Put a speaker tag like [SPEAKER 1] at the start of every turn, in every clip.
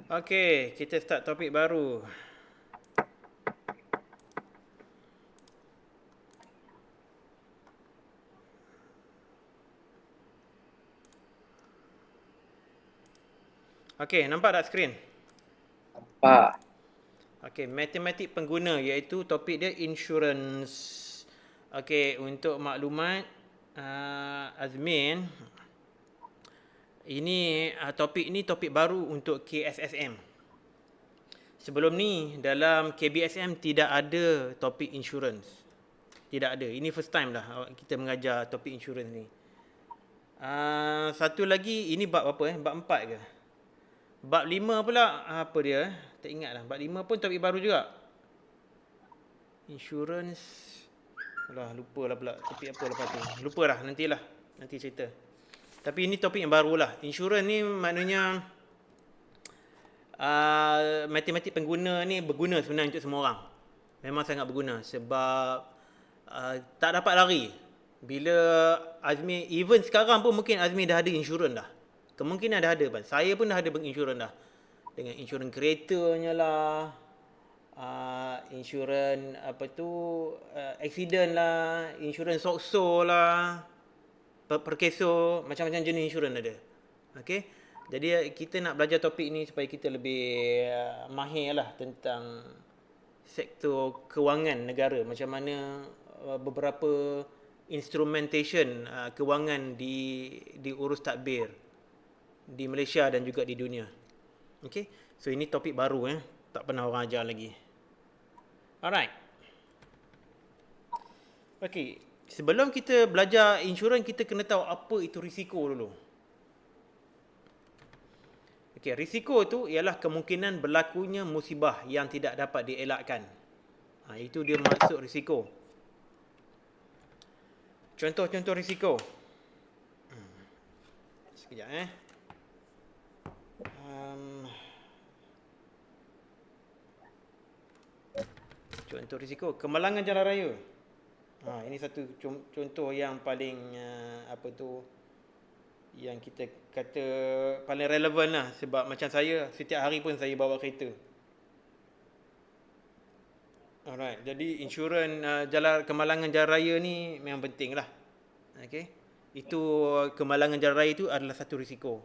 [SPEAKER 1] Okey, kita start topik baru. Okey, nampak tak skrin?
[SPEAKER 2] Pak,
[SPEAKER 1] Okey, matematik pengguna iaitu topik dia insurance. Okey, untuk maklumat Azmin, ini topik baru untuk KSSM. Sebelum ni dalam KBSM tidak ada topik insurance. Tidak ada. Ini first time lah kita mengajar topik insurance ni. Satu lagi, ini bab apa Bab 4 ke? Bab 5 pula, apa dia? Tak ingat lah. Bab 5 pun topik baru juga. Insurance. Alah, lupa lah pula. Topik apa lepas tu. Lupa lah, nantilah. Nanti cerita. Tapi ini topik yang baru lah. Insurance ni maknanya matematik pengguna ni berguna sebenarnya untuk semua orang. Memang sangat berguna. Sebab tak dapat lari. Bila Azmi, even sekarang pun mungkin Azmi dah ada insurans dah. Kemungkinan dah ada. Saya pun dah ada insurans dah. Dengan insurans keretanya lah, insurans apa tu, accident lah, insurans sokso lah, perkeso, macam-macam jenis insurans ada. Okey. Jadi kita nak belajar topik ni supaya kita lebih mahir lah tentang sektor kewangan negara, macam mana beberapa instrumentation kewangan diurus tadbir di Malaysia dan juga di dunia. Okey. So ini topik baru tak pernah orang ajar lagi. Alright. Okey, sebelum kita belajar insurans kita kena tahu apa itu risiko dulu. Okey, risiko tu ialah kemungkinan berlakunya musibah yang tidak dapat dielakkan. Itu dia maksud risiko. Contoh-contoh risiko. Sekejap Contoh risiko, kemalangan jalan raya. Ini satu contoh yang paling yang kita kata paling relevan lah. Sebab macam saya, setiap hari pun saya bawa kereta. Alright, jadi insurans kemalangan jalan raya ni memang penting lah. Okay. Itu kemalangan jalan raya itu adalah satu risiko.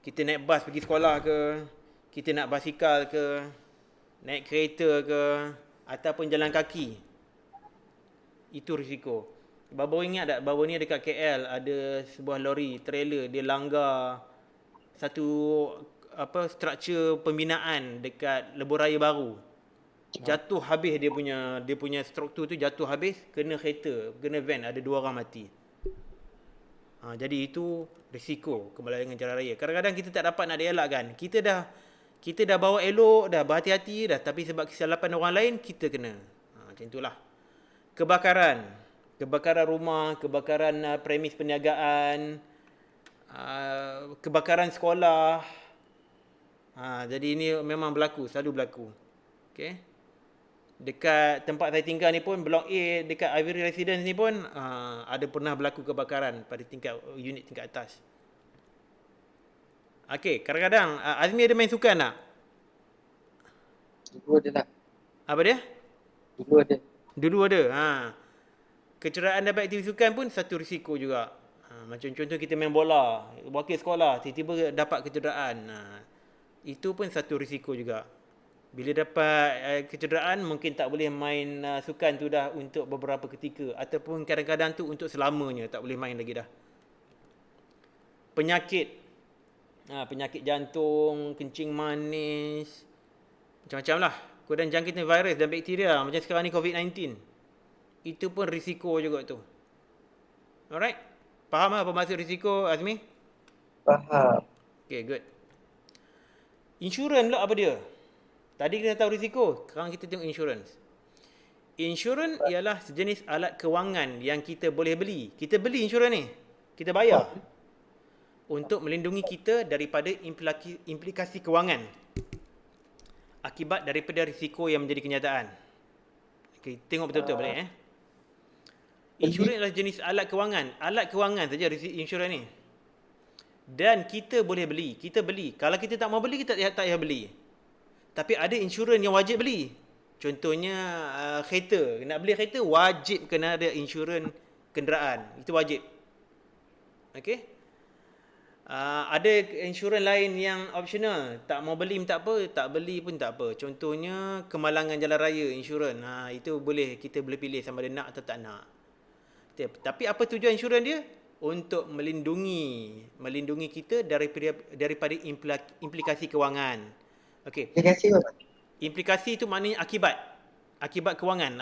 [SPEAKER 1] Kita naik bas pergi sekolah ke, kita nak basikal ke, naik kereta ke, ataupun jalan kaki, itu risiko. Baru ingat tak, baru ni dekat KL ada sebuah lori trailer, dia langgar satu struktur pembinaan dekat lebuh raya baru. Jatuh habis dia punya struktur tu, jatuh habis, kena kereta, kena van, ada 2 orang mati. Jadi itu risiko kemalangan jalan raya. Kadang-kadang kita tak dapat nak dielakkan. Kita dah bawa elok, dah berhati-hati dah, tapi sebab kesilapan orang lain kita kena. Macam itulah. Kebakaran rumah, kebakaran premis perniagaan, kebakaran sekolah. Jadi ini memang berlaku, selalu berlaku. Okey. Dekat tempat saya tinggal ni pun, Blok A dekat Ivory Residence ni pun ada pernah berlaku kebakaran pada unit tingkat atas. Okey, kadang-kadang Azmi ada main sukan tak?
[SPEAKER 2] dulu ada lah.
[SPEAKER 1] Apa dia? Dulu ada. Kecederaan dapat aktiviti sukan pun satu risiko juga. Macam contoh kita main bola, wakil sekolah, tiba-tiba dapat kecederaan. Itu pun satu risiko juga. Bila dapat kecederaan, mungkin tak boleh main sukan tu dah untuk beberapa ketika. Ataupun kadang-kadang tu untuk selamanya, tak boleh main lagi dah. Penyakit. Penyakit jantung, kencing manis, macam-macam lah. Kemudian jangkitan virus dan bakteria, macam sekarang ni COVID-19. Itu pun risiko juga tu. Alright? Faham apa maksud risiko, Azmi?
[SPEAKER 2] Faham.
[SPEAKER 1] Okay, good. Insurans pula apa dia? Tadi kita tahu risiko, sekarang kita tengok insurans. Insurans ialah sejenis alat kewangan yang kita boleh beli. Kita beli insurans ni, kita bayar untuk melindungi kita daripada implikasi kewangan akibat daripada risiko yang menjadi kenyataan. Okay, tengok betul-betul balik Insurans adalah jenis alat kewangan. Alat kewangan saja insurans ni. Dan kita boleh beli. Kita beli. Kalau kita tak mau beli, kita tak payah beli. Tapi ada insurans yang wajib beli. Contohnya kereta. Nak beli kereta, wajib kena ada insurans kenderaan. Itu wajib. Okey? Ada insurans lain yang optional. Tak mau beli pun tak apa, tak beli pun tak apa. Contohnya kemalangan jalan raya insurans. Itu boleh, kita boleh pilih sama ada nak atau tak nak. Tapi apa tujuan insurans dia? Untuk melindungi kita daripada implikasi kewangan. Okey.
[SPEAKER 2] Aplikasi apa?
[SPEAKER 1] Implikasi itu maknanya akibat kewangan.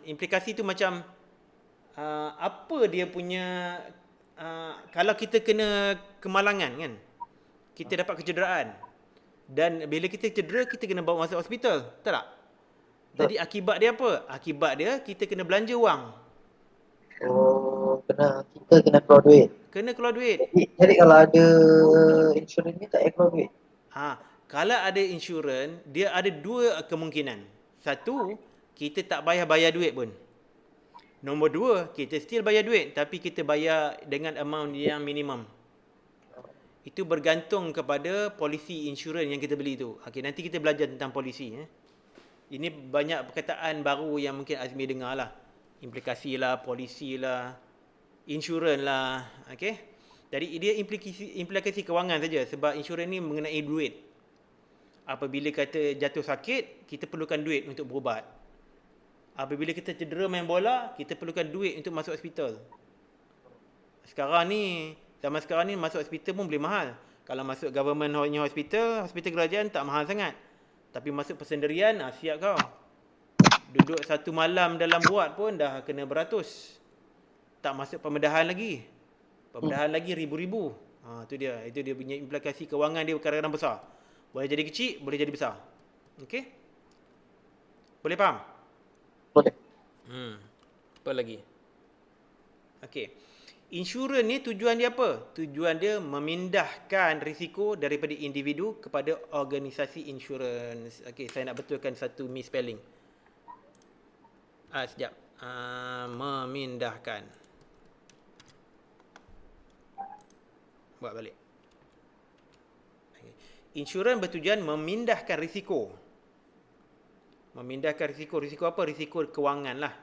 [SPEAKER 1] Implikasi itu macam apa dia punya kalau kita kena kemalangan kan, kita dapat kecederaan, dan bila kita cedera kita kena bawa masuk hospital, betul tak? Jadi akibat dia apa? Akibat dia kita kena belanja wang,
[SPEAKER 2] Oh, kita kena keluar duit.
[SPEAKER 1] kena keluar duit.
[SPEAKER 2] Jadi kalau ada insurans ni tak payah keluar duit.
[SPEAKER 1] Kalau ada insurans, dia ada dua kemungkinan. Satu, kita tak payah bayar duit pun. Nombor dua, kita still bayar duit, tapi kita bayar dengan amount yang minimum. Itu bergantung kepada polisi insurans yang kita beli tu. Okey, nanti kita belajar tentang polisi. Ini banyak perkataan baru yang mungkin Azmi dengar lah. Implikasi lah, polisi lah, insurans lah. Okey. Jadi dia implikasi kewangan saja, sebab insurans ni mengenai duit. Apabila kata jatuh sakit, kita perlukan duit untuk berubat. Apabila kita cedera main bola, kita perlukan duit untuk masuk hospital. Zaman sekarang ni masuk hospital pun boleh mahal. Kalau masuk government hospital kerajaan tak mahal sangat. Tapi masuk persendirian, siap kau. Duduk satu malam dalam ward pun dah kena beratus. Tak masuk pembedahan lagi. Pembedahan lagi ribu-ribu. Itu dia punya implikasi kewangan dia kadang-kadang besar. Boleh jadi kecil, boleh jadi besar. Okey? Boleh faham?
[SPEAKER 2] Boleh.
[SPEAKER 1] Apa lagi? Okey. Insurans ni tujuan dia apa? Tujuan dia memindahkan risiko daripada individu kepada organisasi insurans. Okey, saya nak betulkan satu misspelling. Sekejap. Memindahkan. Buat balik. Okay. Insurans bertujuan memindahkan risiko. Memindahkan risiko. Risiko apa? Risiko kewangan lah.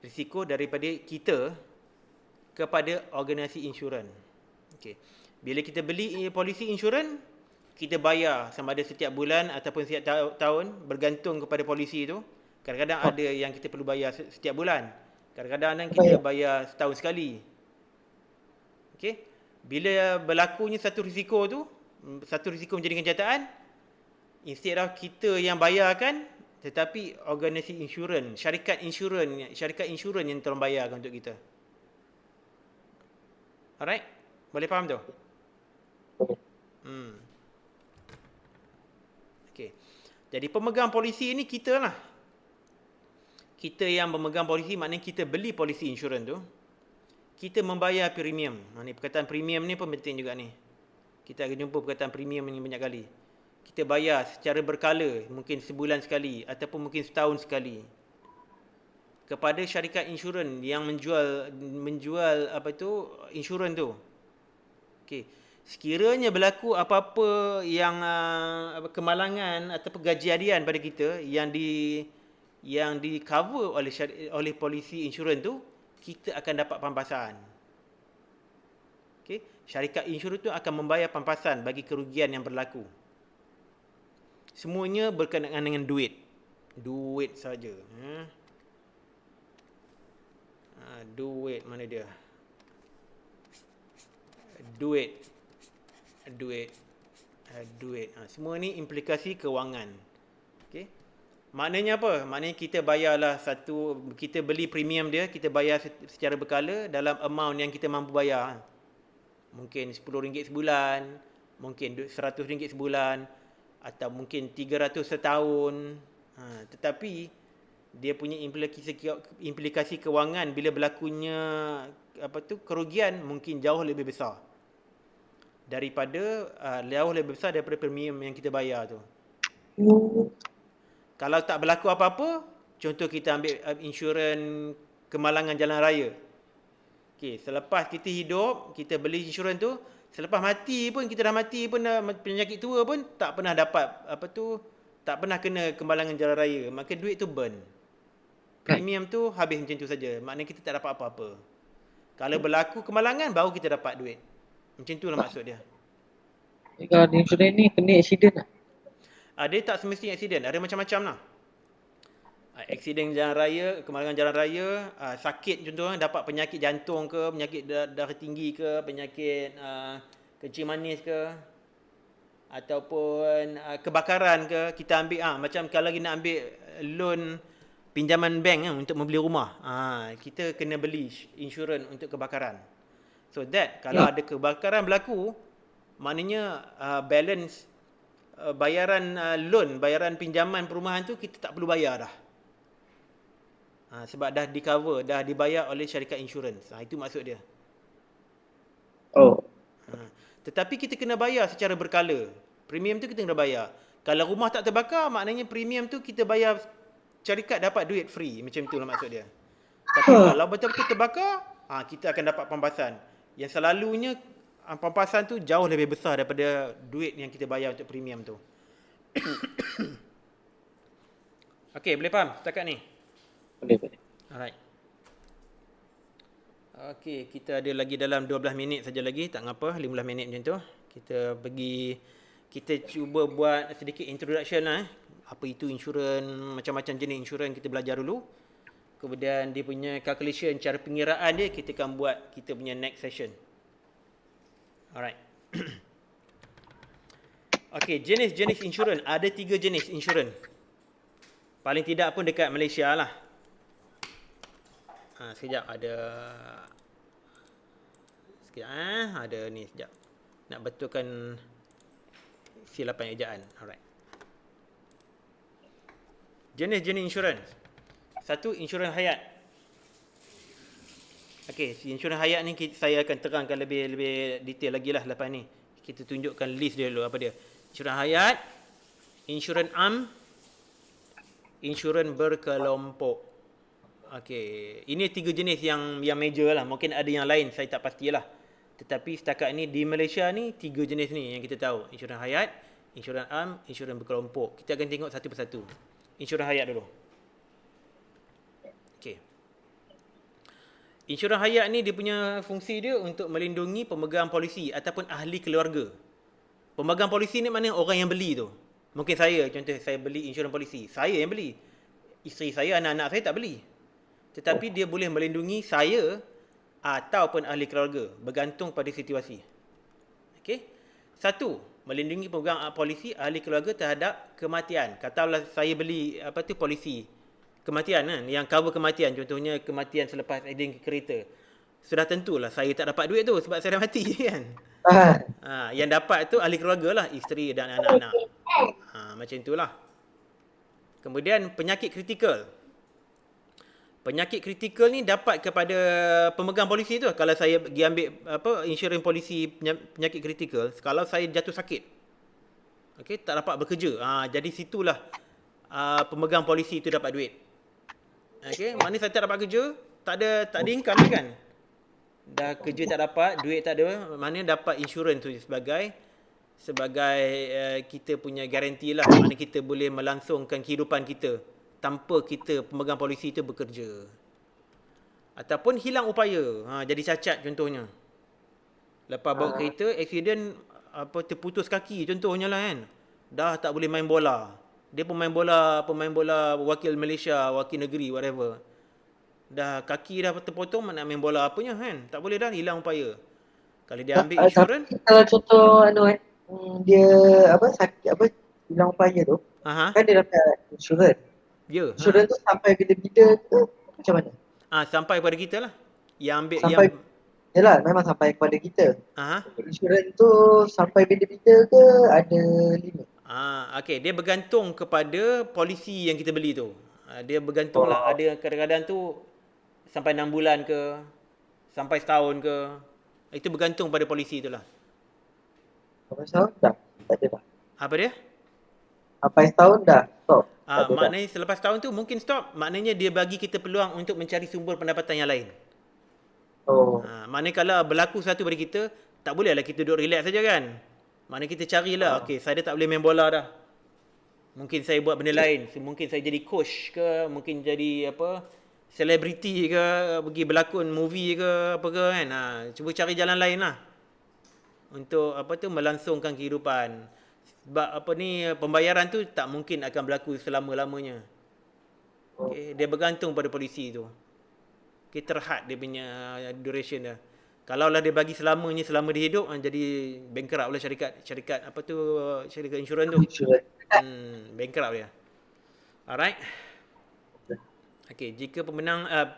[SPEAKER 1] Risiko daripada kita kepada organisasi insurans. Okay. Bila kita beli polisi insurans, kita bayar sama ada setiap bulan ataupun setiap tahun, bergantung kepada polisi itu. Kadang-kadang ada yang kita perlu bayar setiap bulan. Kadang-kadang kita bayar setahun sekali. Okay. Bila berlakunya satu risiko menjadi kenyataan, instead of kita yang bayarkan, tetapi organisasi insurans, syarikat insurans yang tolong bayarkan untuk kita. Alright? Boleh faham tu? Okay. Jadi pemegang polisi ini kita lah. Kita yang pemegang polisi, maknanya kita beli polisi insurans tu. Kita membayar premium. Ni perkataan premium ni pun penting juga ni. Kita akan jumpa perkataan premium ni banyak kali. Kita bayar secara berkala, mungkin sebulan sekali ataupun mungkin setahun sekali, kepada syarikat insurans yang menjual insurans tu. Okey. Sekiranya berlaku apa-apa yang kemalangan atau kejadian pada kita yang di cover oleh polisi insurans tu, kita akan dapat pampasan. Okey, syarikat insurans tu akan membayar pampasan bagi kerugian yang berlaku. Semuanya berkenaan dengan duit. Duit saja. Duit mana dia? Duit. Semua ni implikasi kewangan. Okey. Maknanya apa? Maknanya kita bayarlah kita beli premium dia, kita bayar secara berkala dalam amount yang kita mampu bayar. Mungkin RM10 sebulan, mungkin RM100 sebulan, atau mungkin RM300 setahun. Tetapi dia punya implikasi kewangan bila berlakunya kerugian mungkin jauh lebih besar daripada premium yang kita bayar tu. Kalau tak berlaku apa-apa, contoh kita ambil insurans kemalangan jalan raya. Okey, selepas kita hidup, kita beli insurans tu, Selepas mati pun, kita dah mati pun, dah penyakit tua pun tak pernah dapat tak pernah kena kemalangan jalan raya. Maka duit tu burn. Premium tu habis macam tu saja. Maknanya kita tak dapat apa-apa. Kalau berlaku kemalangan baru kita dapat duit. Macam tu lah maksud dia.
[SPEAKER 2] Kalau di insurans ni kena accident lah.
[SPEAKER 1] Dia tak semestinya aksiden, ada macam-macam lah. Aksiden jalan raya, kemalangan jalan raya, sakit contohnya, dapat penyakit jantung ke, penyakit darah tinggi ke, penyakit kencing manis ke, ataupun kebakaran ke, kita ambil macam kalau kita nak ambil loan pinjaman bank untuk membeli rumah, kita kena beli insurans untuk kebakaran. So that kalau ada kebakaran berlaku, maknanya balance bayaran loan, bayaran pinjaman perumahan tu kita tak perlu bayar dah. Sebab dah di cover, dah dibayar oleh syarikat insurans. Itu maksud dia.
[SPEAKER 2] Oh.
[SPEAKER 1] Tetapi kita kena bayar secara berkala. Premium tu kita kena bayar. Kalau rumah tak terbakar, maknanya premium tu kita bayar, syarikat dapat duit free. Macam itulah maksud dia. Tapi kalau betul-betul terbakar, kita akan dapat pampasan. Yang selalunya pampasan tu jauh lebih besar daripada duit yang kita bayar untuk premium tu. Okey, boleh faham setakat ni?
[SPEAKER 2] Boleh.
[SPEAKER 1] Alright. Okey, kita ada lagi dalam 12 minit saja lagi, tak ngapa, 15 minit macam tu. Kita cuba buat sedikit introduction lah. Apa itu insurans, macam-macam jenis insurans kita belajar dulu. Kemudian dia punya calculation, cara pengiraan dia kita akan buat kita punya next session. Alright. Okey, jenis-jenis insurans, ada 3 jenis insurans. Paling tidak pun dekat Malaysia lah. Sekejap, ada ni sekejap. Nak betulkan silapan ejaan. Alright. Jenis-jenis insurans. Satu, insurans hayat. Okey, insurans hayat ni saya akan terangkan lebih detail lagi lah lepas ni. Kita tunjukkan list dia dulu apa dia. Insurans hayat, insurans am, insurans berkelompok. Okey, ini 3 jenis yang major lah. Mungkin ada yang lain, saya tak pastilah. Tetapi setakat ni di Malaysia ni 3 jenis ni yang kita tahu. Insurans hayat, insurans am, insurans berkelompok. Kita akan tengok satu persatu. Insurans hayat dulu. Okey. Insurans hayat ni dia punya fungsi dia untuk melindungi pemegang polisi ataupun ahli keluarga. Pemegang polisi ni mana orang yang beli tu. Mungkin saya, contoh saya beli insurans polisi. Saya yang beli. Isteri saya, anak-anak saya tak beli. Tetapi dia boleh melindungi saya ataupun ahli keluarga, bergantung pada situasi. Okey. Satu, melindungi pemegang polisi ahli keluarga terhadap kematian. Katakanlah saya beli polisi kematian kan, yang cover kematian, contohnya kematian selepas accident kereta. Sudah tentulah saya tak dapat duit tu sebab saya dah mati kan. Yang dapat tu ahli keluarga lah, isteri dan anak-anak. Macam itulah. Kemudian penyakit kritikal. Penyakit kritikal ni dapat kepada pemegang polisi tu. Kalau saya pergi ambil insurans polisi penyakit kritikal, kalau saya jatuh sakit, okey, tak dapat bekerja, jadi situlah pemegang polisi tu dapat duit. Okey, maknanya saya tak dapat kerja, tak ada income kan. Dah kerja tak dapat, duit tak ada, maknanya dapat insurans tu sebagai kita punya garanti lah. Maknanya kita boleh melangsungkan kehidupan kita tanpa kita pemegang polisi itu bekerja. Ataupun hilang upaya, jadi cacat contohnya. Lepas bawa kereta, accident, terputus kaki contohnya lah kan. Dah tak boleh main bola. Dia pemain bola wakil Malaysia, wakil negeri, whatever. Dah kaki dah terpotong, nak main bola apanya kan. Tak boleh dah, hilang upaya. Kalau dia ambil insurans.
[SPEAKER 2] Kalau contoh dia sakit hilang upaya tu, kan dia dapat insurans.
[SPEAKER 1] Ya.
[SPEAKER 2] Insurans tu sampai bila-bila ke macam mana?
[SPEAKER 1] Sampai pada kita lah. Yang ambil
[SPEAKER 2] sampai, yalah, memang sampai kepada kita. Insurans tu sampai bila-bila ke ada limit?
[SPEAKER 1] Okey, dia bergantung kepada polisi yang kita beli tu. Dia bergantung lah. Ada kadang-kadang tu sampai 6 bulan ke, sampai setahun ke. Itu bergantung pada polisi tu lah.
[SPEAKER 2] Sampai setahun dah? Tak ada dah.
[SPEAKER 1] Apa dia?
[SPEAKER 2] Sampai setahun dah? Stop?
[SPEAKER 1] Maknanya selepas tahun tu mungkin stop. Maknanya dia bagi kita peluang untuk mencari sumber pendapatan yang lain. Maknanya kalau berlaku satu pada kita, tak boleh lah kita duduk relax saja kan. Maknanya kita carilah, okey, saya dah tak boleh main bola dah. Mungkin saya buat benda lain. Mungkin saya jadi coach ke, mungkin jadi apa, selebriti ke, pergi berlakon movie ke, apa ke kan. Cuba cari jalan lain lah. Untuk apa tu, melangsungkan kehidupan. Sebab apa ni, pembayaran tu tak mungkin akan berlaku selama-lamanya. Okay, dia bergantung pada polisi tu. Okay, terhad dia punya duration dia. Kalau lah dia bagi selamanya, selama dia hidup, jadi bankrupt lah syarikat apa tu, syarikat insurans tu. Bankrupt dia. Alright. Okay, jika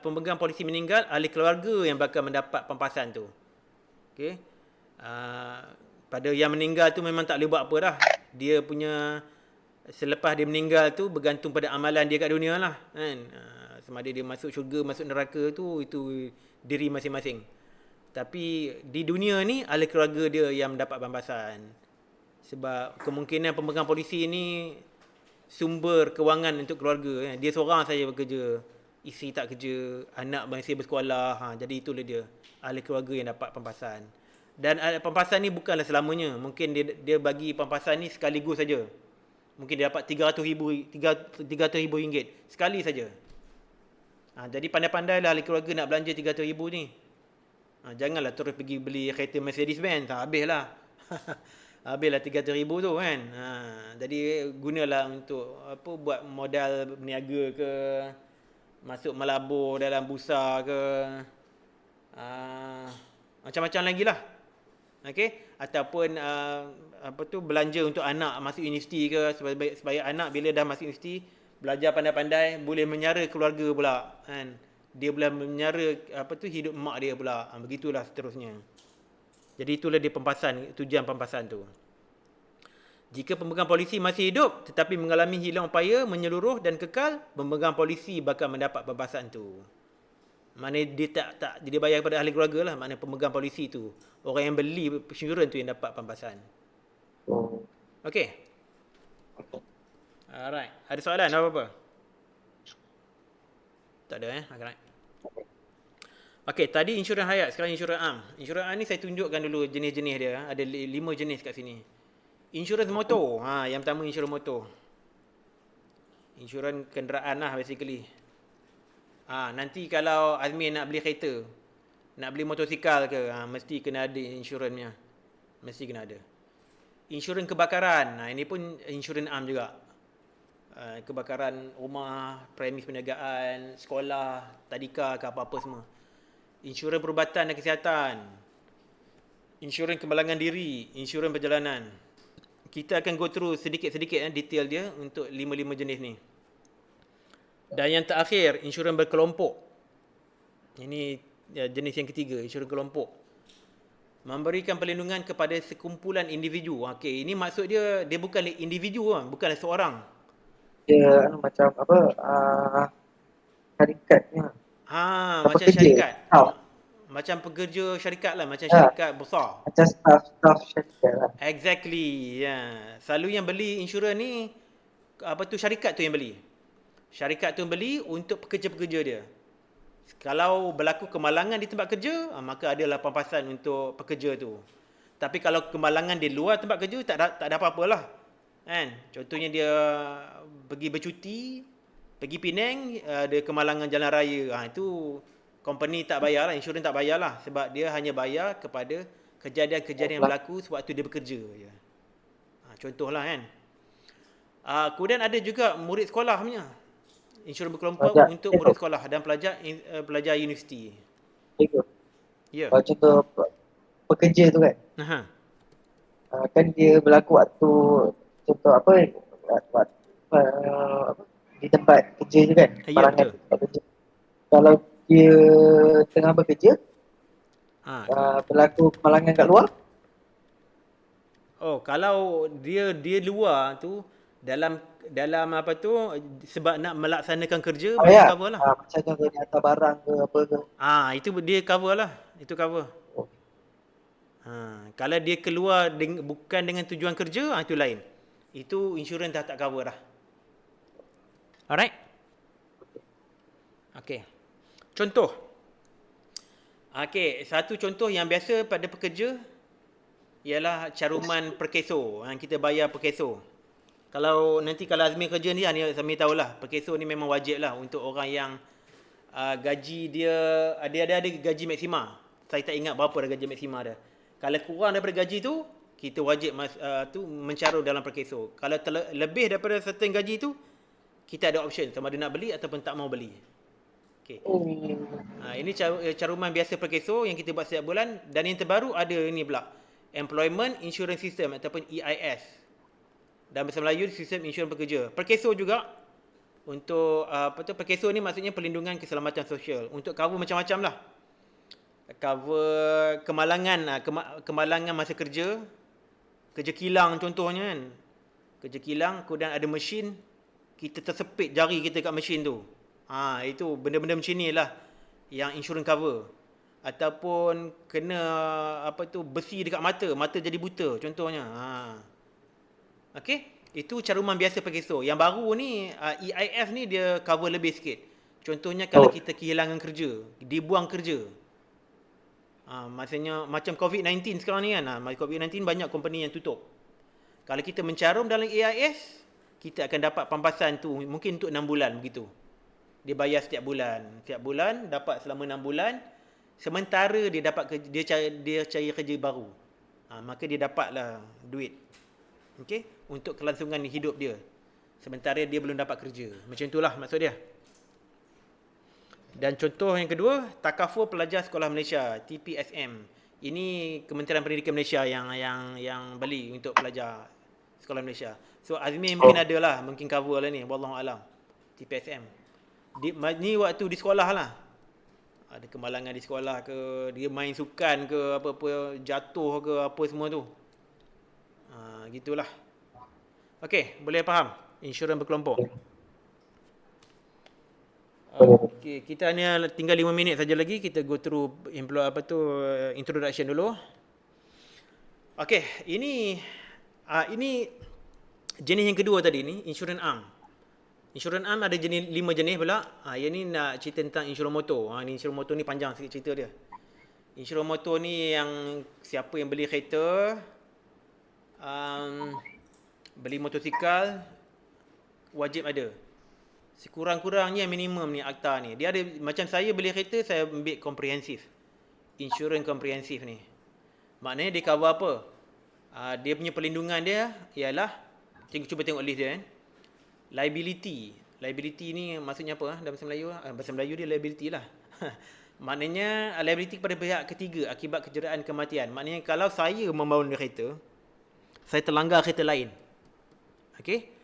[SPEAKER 1] pemegang polisi meninggal, ahli keluarga yang bakal mendapat pampasan tu. Okay. Pada yang meninggal tu memang tak boleh buat apa dah. Dia punya, selepas dia meninggal tu bergantung pada amalan dia kat dunia lah kan. Sama ada dia masuk syurga, masuk neraka tu, itu diri masing-masing. Tapi di dunia ni ahli keluarga dia yang mendapat pampasan. Sebab kemungkinan pemegang polisi ni sumber kewangan untuk keluarga. Dia seorang saja bekerja, isteri tak kerja, anak masih bersekolah. Jadi itulah dia, ahli keluarga yang dapat pampasan. Dan pampasan ni bukanlah selamanya. Mungkin dia bagi pampasan ni sekaligus saja. Mungkin dia dapat RM300,000 sekali saja. Jadi pandai-pandailah ahli keluarga nak belanja RM300,000 ni. Janganlah terus pergi beli kereta Mercedes-Benz. Habislah. Habislah RM300,000 tu kan. Jadi gunalah untuk apa, buat modal berniaga ke, masuk melabur dalam bursa ke, macam-macam lagi lah. Okey, ataupun apa tu, belanja untuk anak masuk universiti ke, supaya anak bila dah masuk universiti belajar pandai-pandai, boleh menyara keluarga pula kan. Dia boleh menyara apa tu, hidup mak dia pula. Begitulah seterusnya. Jadi itulah dia pampasan, tujuan pampasan tu. Jika pemegang polisi masih hidup tetapi mengalami hilang upaya menyeluruh dan kekal, pemegang polisi bakal mendapat pampasan tu. Maknanya dia tak dia bayar kepada ahli keluarga lah, maknanya pemegang polisi tu. Orang yang beli insurans tu yang dapat pampasan. Okey. Alright. Ada soalan apa-apa? Tak ada Alright. Okey, tadi insurans hayat, sekarang insurans am. Insurans am ni saya tunjukkan dulu jenis-jenis dia. Ada 5 jenis kat sini. Insurans motor. Yang pertama insurans motor. Insurans kenderaan lah basically. Nanti kalau Azmi nak beli kereta, nak beli motosikal ke, mesti kena ada insurans-nya. Mesti kena ada. Insurans kebakaran. Ini pun insurans am juga. Kebakaran rumah, premis perniagaan, sekolah, tadika ke apa-apa semua. Insurans perubatan dan kesihatan. Insurans kemalangan diri, insurans perjalanan. Kita akan go through sedikit-sedikit detail dia untuk 5 jenis ni. Dan yang terakhir, insurans berkelompok. Ini jenis yang ketiga, insurans kelompok. Memberikan perlindungan kepada sekumpulan individu. Okey, ini maksud dia bukan individu, bukanlah seorang.
[SPEAKER 2] Dia macam apa, syarikatnya.
[SPEAKER 1] Macam syarikat. Macam pekerja syarikat lah, macam syarikat besar.
[SPEAKER 2] Macam staff syarikat lah.
[SPEAKER 1] Exactly. Selalu yang beli insurans ni, apa tu, syarikat tu yang beli. Syarikat tu beli untuk pekerja-pekerja dia. Kalau berlaku kemalangan di tempat kerja, maka adalah pampasan untuk pekerja tu. Tapi kalau kemalangan di luar tempat kerja, tak ada apa-apalah. Kan? Contohnya dia pergi bercuti, pergi Penang, ada kemalangan jalan raya. Itu company tak bayar lah, insurans tak bayar lah. Sebab dia hanya bayar kepada kejadian-kejadian yang berlaku sewaktu dia bekerja. Contohlah kan. Kemudian ada juga murid sekolah punya. Insurans berkelompok untuk murid sekolah dan pelajar universiti. Ya.
[SPEAKER 2] Contoh pekerja tu kan. Kan dia berlaku waktu, contoh apa, di tempat kerja tu kan.
[SPEAKER 1] Ya, betul.
[SPEAKER 2] Kalau dia tengah bekerja, berlaku kemalangan kat luar.
[SPEAKER 1] Kalau dia luar tu, dalam apa tu, sebab nak melaksanakan kerja,
[SPEAKER 2] ya.
[SPEAKER 1] cover lah.
[SPEAKER 2] Macam contoh dia hantar barang ke apa ke.
[SPEAKER 1] Itu dia cover lah. Itu cover. Kalau dia keluar bukan dengan tujuan kerja, itu lain. Itu insurans dah tak cover dah. Alright? Okey. Contoh. Okey, satu contoh yang biasa pada pekerja, ialah caruman per keso. Kita bayar per keso. Kalau Azmi kerja ni Azmi tahulah, per keso ni memang wajib lah untuk orang yang gaji dia ada gaji maksima. Saya tak ingat berapa dah gaji maksima dia. Kalau kurang daripada gaji tu, kita wajib mencarum dalam per keso. Kalau lebih daripada certain gaji tu, kita ada option sama ada nak beli ataupun tak mau beli. Okay. Ini caruman biasa per keso yang kita buat setiap bulan. Dan yang terbaru ada ini pula, Employment Insurance System ataupun EIS. Dan bahasa Melayu, Sistem Insurans Pekerja. Per keso juga untuk per keso ni maksudnya perlindungan keselamatan sosial. Untuk cover macam-macam lah. Cover kemalangan masa kerja kilang contohnya kan. Kerja kilang, kemudian ada mesin, kita tersepit jari kita kat mesin tu. Itu benda-benda macam ni lah yang insurans cover. Ataupun kena besi dekat mata jadi buta contohnya. Okey, itu caruman biasa per keso. Yang baru ni EIS ni dia cover lebih sikit. Contohnya kalau kita kehilangan kerja, dibuang kerja. Maksudnya macam COVID-19 sekarang ni kan. COVID-19 banyak company yang tutup. Kalau kita mencarum dalam EIS, kita akan dapat pampasan tu mungkin untuk 6 bulan begitu. Dia bayar setiap bulan. Setiap bulan dapat selama 6 bulan. Sementara dia dapat dia cari kerja baru. Maka dia dapatlah duit. Okey, untuk kelangsungan hidup dia. Sementara dia belum dapat kerja. Macam itulah maksud dia. Dan contoh yang kedua, Takaful Pelajar Sekolah Malaysia, TPSM. Ini Kementerian Pendidikan Malaysia yang beli untuk pelajar Sekolah Malaysia. So Azmi mungkin ada lah, mungkin cover lah ni, wallahu alam. TPSM. Ni waktu di sekolah lah. Ada kemalangan di sekolah ke, dia main sukan ke, apa-apa jatuh ke, apa semua tu. Gitulah. Okey, boleh faham? Insurans berkelompok. Okey, kita hanya tinggal 5 minit saja lagi, kita go through introduction dulu. Okey, ini jenis yang kedua tadi ni, insurans am. Insurans am ada 5 jenis pula. Yang ni nak cerita tentang insurans motor. Ni insurans motor ni panjang sikit cerita dia. Insurans motor ni yang siapa yang beli kereta, beli motosikal, wajib ada. Sekurang-kurangnya minimum ni akta ni. Dia ada, macam saya beli kereta, saya ambil komprehensif. Insurans komprehensif ni. Maknanya dia cover apa? Dia punya perlindungan dia ialah, cuba tengok list dia kan. Liability. Liability ni maksudnya apa dalam bahasa Melayu? Bahasa Melayu dia liability lah. Maknanya liability kepada pihak ketiga akibat kecederaan kematian. Maknanya kalau saya membangun kereta, saya terlanggar kereta lain. Okey?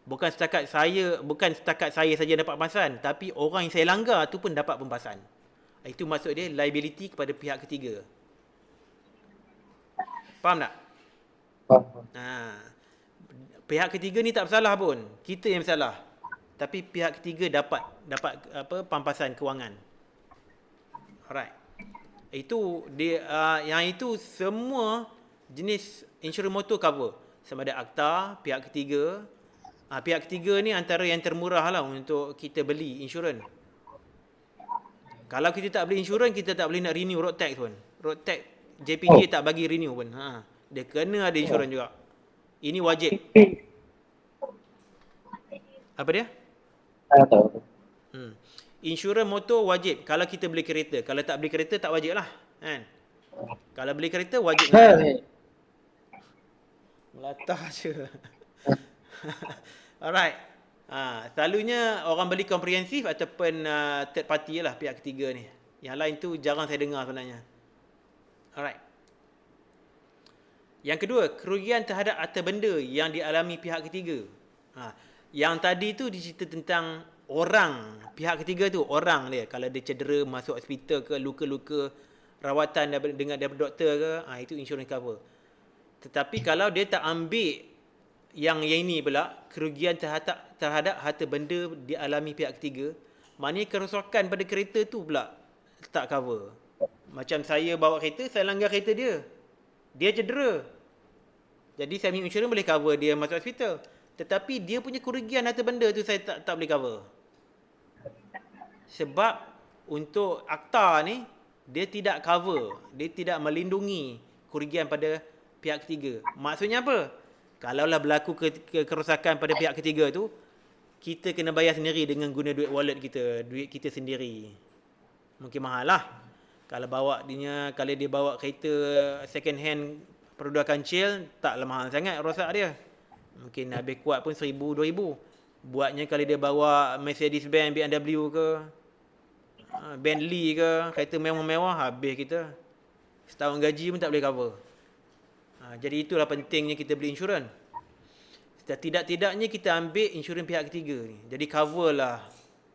[SPEAKER 1] Bukan setakat saya saja dapat pampasan, tapi orang yang saya langgar tu pun dapat pampasan. Itu maksud dia liability kepada pihak ketiga. Faham tak?
[SPEAKER 2] Faham.
[SPEAKER 1] Pihak ketiga ni tak bersalah pun. Kita yang bersalah. Tapi pihak ketiga dapat pampasan kewangan. Alright. Itu dia yang itu semua jenis insurans motor cover. Sama ada akta, pihak ketiga. Pihak ketiga ni antara yang termurah lah untuk kita beli insurans. Kalau kita tak beli insurans, kita tak boleh nak renew road tax pun. Road tax JPJ tak bagi renew pun. Dia kena ada insurans juga. Ini wajib. Apa dia?
[SPEAKER 2] Tahu.
[SPEAKER 1] Insurans motor wajib kalau kita beli kereta. Kalau tak beli kereta tak wajib lah. Kan? Kalau beli kereta wajib. Melatah je. Alright. Selalunya orang beli komprehensif ataupun third party lah, pihak ketiga ni. Yang lain tu jarang saya dengar sebenarnya. Alright. Yang kedua, kerugian terhadap harta benda yang dialami pihak ketiga. Yang tadi tu dicerita tentang orang, pihak ketiga tu orang dia. Kalau dia cedera masuk hospital ke, luka-luka rawatan daripada doktor ke, itu insurans cover. Tetapi kalau dia tak ambil yang ini pula, kerugian terhadap harta benda dialami pihak ketiga, maknanya kerosakan pada kereta tu pula tak cover. Macam saya bawa kereta, saya langgar kereta dia. Dia cedera. Jadi saya punya insurans boleh cover dia masuk hospital. Tetapi dia punya kerugian harta benda tu saya tak boleh cover. Sebab untuk akta ni, dia tidak cover. Dia tidak melindungi kerugian pada pihak ketiga. Maksudnya apa? Kalaulah berlaku kerosakan pada pihak ketiga tu, kita kena bayar sendiri dengan guna duit wallet kita, duit kita sendiri. Mungkin mahal lah. Kalau dia bawa kereta second hand produk kancil, taklah mahal sangat rosak dia. Mungkin habis kuat pun 1,000, 2,000. Buatnya kalau dia bawa Mercedes-Benz, BMW ke, Bentley ke, kereta mewah-mewah, habis kita. Setahun gaji pun tak boleh cover. Jadi itulah pentingnya kita beli insurans. Tidak-tidaknya kita ambil insurans pihak ketiga ni. Jadi coverlah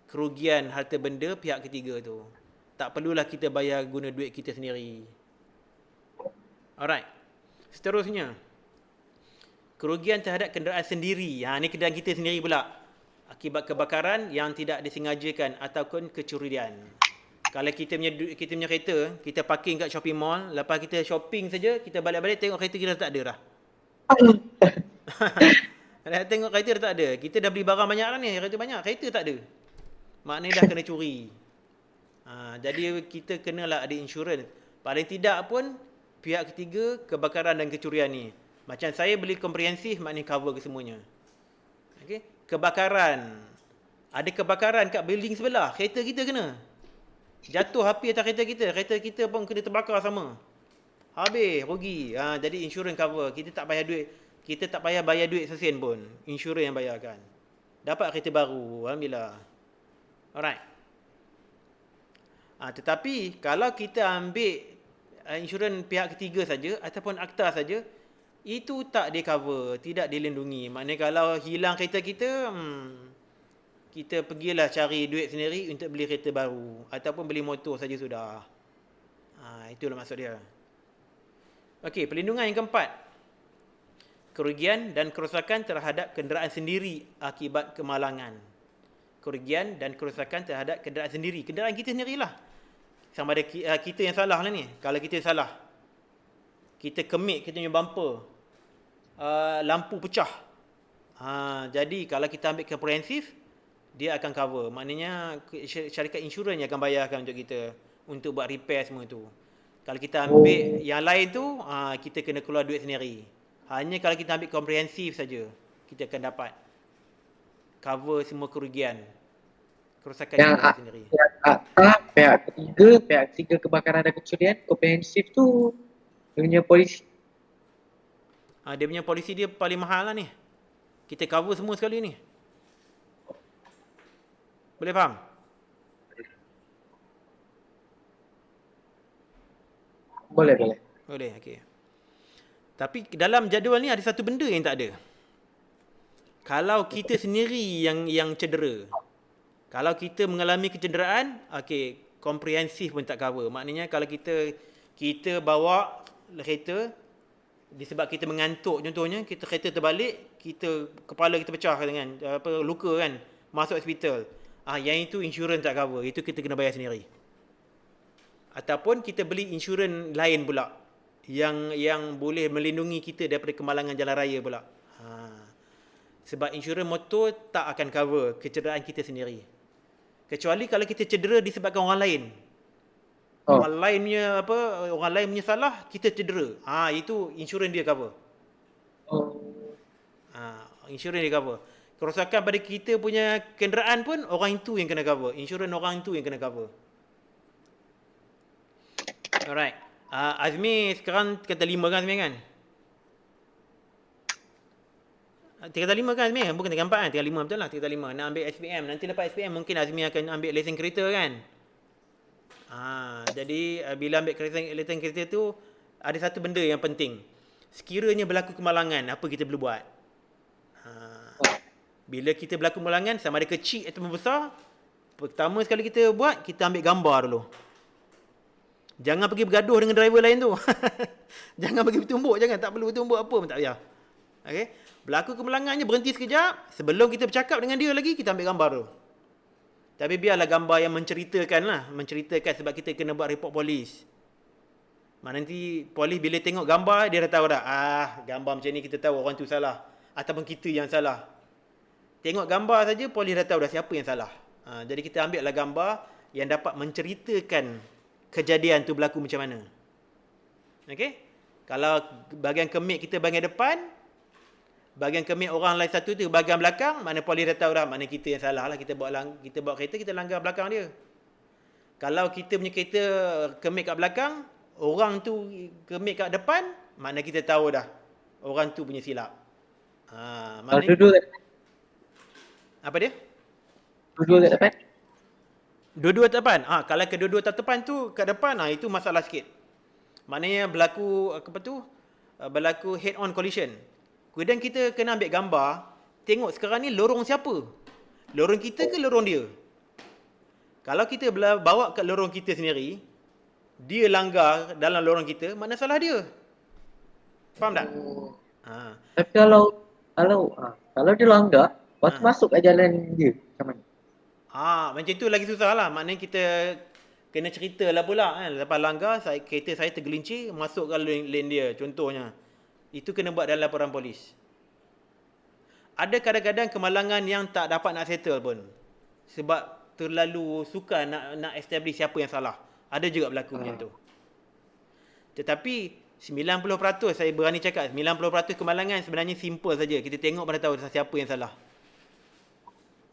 [SPEAKER 1] kerugian harta benda pihak ketiga tu. Tak perlulah kita bayar guna duit kita sendiri. Alright. Seterusnya, kerugian terhadap kenderaan sendiri. Ni kenderaan kita sendiri pula. Akibat kebakaran yang tidak disengajakan ataupun kecurian. Kalau kita punya kereta, kita parking kat shopping mall, lepas kita shopping saja, kita balik-balik tengok kereta kita dah tak ada dah. Tengok kereta dah tak ada. Kita dah beli barang banyak kan ni, kereta banyak, kereta tak ada. Maknanya dah kena curi. Jadi kita kenalah ada insurans. Paling tidak pun pihak ketiga kebakaran dan kecurian ni. Macam saya beli komprehensif, maknanya cover ke semuanya. Okay? Kebakaran. Ada kebakaran kat building sebelah, kereta kita kena. Jatuh api atas kereta kita pun kena terbakar sama. Habis, rugi. Jadi insurans cover. Kita tak payah bayar duit sesen pun. Insurans yang bayarkan. Dapat kereta baru. Alhamdulillah. Alright. Tetapi kalau kita ambil insurans pihak ketiga saja ataupun akta saja, itu tak di cover, tidak dilindungi. Maknanya kalau hilang kereta kita, kita pergilah cari duit sendiri untuk beli kereta baru ataupun beli motor saja sudah. Itulah maksud dia. Okey, perlindungan yang keempat. Kerugian dan kerosakan terhadap kenderaan sendiri akibat kemalangan. Kerugian dan kerosakan terhadap kenderaan sendiri. Kenderaan kita sendirilah. Sama ada kita yang salah lah ni. Kalau kita salah, kita kemik kita punya bumper, lampu pecah. Jadi kalau kita ambil komprehensif, dia akan cover. Maknanya syarikat insurans yang akan bayarkan untuk kita untuk buat repair semua tu. Kalau kita ambil yang lain tu, kita kena keluar duit sendiri. Hanya kalau kita ambil komprehensif saja, kita akan dapat cover semua kerugian, kerosakan kita sendiri.
[SPEAKER 2] Pihak ketiga kebakaran dan kecurian, komprehensif tu dia punya polisi.
[SPEAKER 1] Dia punya polisi dia paling mahal lah ni. Kita cover semua sekali ni. Boleh faham? Boleh, okey. Tapi dalam jadual ni ada satu benda yang tak ada. Kalau kita sendiri yang cedera. Kalau kita mengalami kecederaan, okey, komprehensif pun tak cover. Maknanya kalau kita bawa kereta disebab kita mengantuk contohnya, kereta terbalik, kepala kita pecah dengan luka kan, masuk hospital. Yang itu insurans tak cover. Itu kita kena bayar sendiri. Ataupun kita beli insurans lain pula yang boleh melindungi kita daripada kemalangan jalan raya pula. Sebab insurans motor tak akan cover kecederaan kita sendiri. Kecuali kalau kita cedera disebabkan orang lain. Orang lain punya salah, kita cedera. Itu insurans dia cover. Insurans dia cover. Kerosakan pada kita punya kenderaan pun orang itu yang kena cover. Insurans orang itu yang kena cover. Alright. Azmi sekarang tingkatan 5 kan Azmi kan? Tingkatan 5 kan Azmi? Bukan tingkatan 4 kan? Tingkatan 5 betul lah. Tingkatan 5. Nak ambil SPM. Nanti lepas SPM mungkin Azmi akan ambil lesen kereta kan? Jadi bila ambil lesen kereta tu, ada satu benda yang penting. Sekiranya berlaku kemalangan, apa kita boleh buat? Bila kita berlaku kemalangan, sama ada kecil atau besar, pertama sekali kita buat, kita ambil gambar dulu. Jangan pergi bergaduh dengan driver lain tu. Jangan pergi bertumbuk, tak perlu bertumbuk apa pun tak payah. Okey. Berlaku kemalangannya, berhenti sekejap, sebelum kita bercakap dengan dia lagi, kita ambil gambar tu. Tapi biarlah gambar yang menceritakan sebab kita kena buat report polis. Nanti polis bila tengok gambar, dia dah tahu dah, gambar macam ni kita tahu orang tu salah ataupun kita yang salah. Tengok gambar saja polis dah tahu dah siapa yang salah. Jadi kita ambillah gambar yang dapat menceritakan kejadian tu berlaku macam mana. Okey? Kalau bahagian kemik kita bahagian depan, bahagian kemik orang lain satu tu bahagian belakang, mana polis dah tahu dah mana kita yang salah lah. Kita bawa kereta, kita langgar belakang dia. Kalau kita punya kereta kemik kat belakang, orang tu kemik kat depan, mana kita tahu dah orang tu punya silap.
[SPEAKER 2] Kalau dua-dua
[SPEAKER 1] apa dia?
[SPEAKER 2] dua-dua kat depan.
[SPEAKER 1] Dua-dua kat depan. Kalau kedua-dua kat depan tu kat depan, itu masalah sikit. Maknanya berlaku head on collision. Kemudian kita kena ambil gambar, tengok sekarang ni lorong siapa? Lorong kita ke lorong dia? Kalau kita bawa kat lorong kita sendiri, dia langgar dalam lorong kita, mana salah dia? Faham tak?
[SPEAKER 2] Tapi kalau dia langgar, lepas tu masuk kat jalan dia macam mana?
[SPEAKER 1] Macam tu lagi susah lah. Maknanya kita kena cerita lah pula kan. Lepas langgar, kereta saya tergelincir, masuk ke lane dia contohnya. Itu kena buat dalam laporan polis. Ada kadang-kadang kemalangan yang tak dapat nak settle pun. Sebab terlalu suka nak establish siapa yang salah. Ada juga berlaku macam tu. Tetapi 90% saya berani cakap 90% kemalangan sebenarnya simple saja. Kita tengok pada tahu siapa yang salah.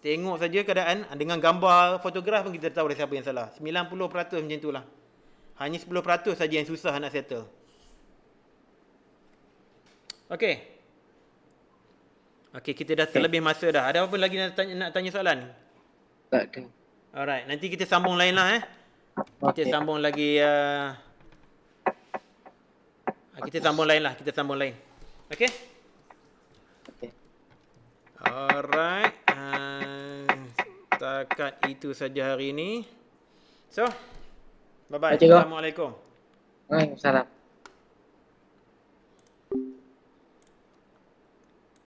[SPEAKER 1] Tengok saja keadaan dengan gambar fotograf pun kita tahu dah siapa yang salah. 90% macam itulah. Hanya 10% saja yang susah nak settle. Okey, kita dah terlebih masa dah. Ada apa lagi nak tanya soalan?
[SPEAKER 2] Tak ada.
[SPEAKER 1] Alright, nanti kita sambung lain lah Kita sambung lagi kita sambung lain. Okey?
[SPEAKER 2] Okey.
[SPEAKER 1] Alright. Setakat itu saja hari ini. So, bye-bye. Assalamualaikum.
[SPEAKER 2] Waalaikumsalam.